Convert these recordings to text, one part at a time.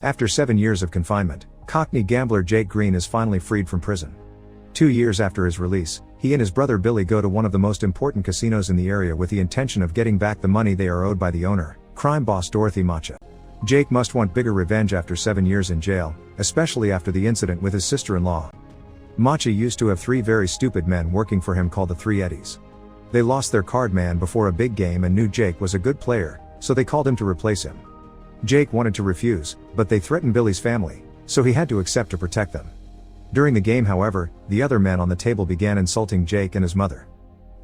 After 7 years of confinement, Cockney gambler Jake Green is finally freed from prison. 2 years after his release, he and his brother Billy go to one of the most important casinos in the area with the intention of getting back the money they are owed by the owner, crime boss Dorothy Macha. Jake must want bigger revenge after 7 years in jail, especially after the incident with his sister-in-law. Macha used to have 3 very stupid men working for him called the Three Eddies. They lost their card man before a big game and knew Jake was a good player, so they called him to replace him. Jake wanted to refuse, but they threatened Billy's family, so he had to accept to protect them. During the game, however, the other men on the table began insulting Jake and his mother.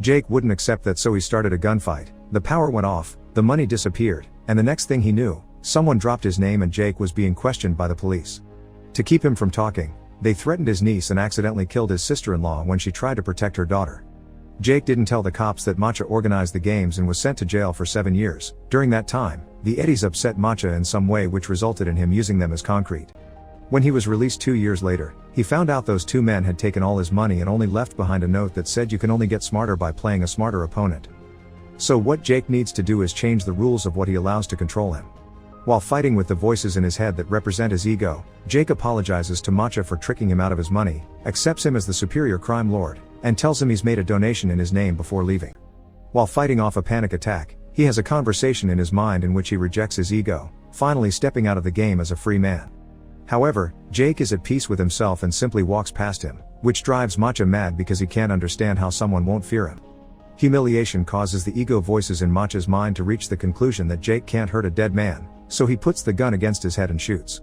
Jake wouldn't accept that, so he started a gunfight. The power went off, the money disappeared, and the next thing he knew, someone dropped his name and Jake was being questioned by the police. To keep him from talking, they threatened his niece and accidentally killed his sister-in-law when she tried to protect her daughter. Jake didn't tell the cops that Macha organized the games and was sent to jail for 7 years. During that time, the Eddies upset Macha in some way, which resulted in him using them as concrete. When he was released 2 years later, he found out those 2 men had taken all his money and only left behind a note that said you can only get smarter by playing a smarter opponent. So what Jake needs to do is change the rules of what he allows to control him. While fighting with the voices in his head that represent his ego, Jake apologizes to Macha for tricking him out of his money, accepts him as the superior crime lord, and tells him he's made a donation in his name before leaving. While fighting off a panic attack, he has a conversation in his mind in which he rejects his ego, finally stepping out of the game as a free man. However, Jake is at peace with himself and simply walks past him, which drives Macha mad because he can't understand how someone won't fear him. Humiliation causes the ego voices in Macha's mind to reach the conclusion that Jake can't hurt a dead man, so he puts the gun against his head and shoots.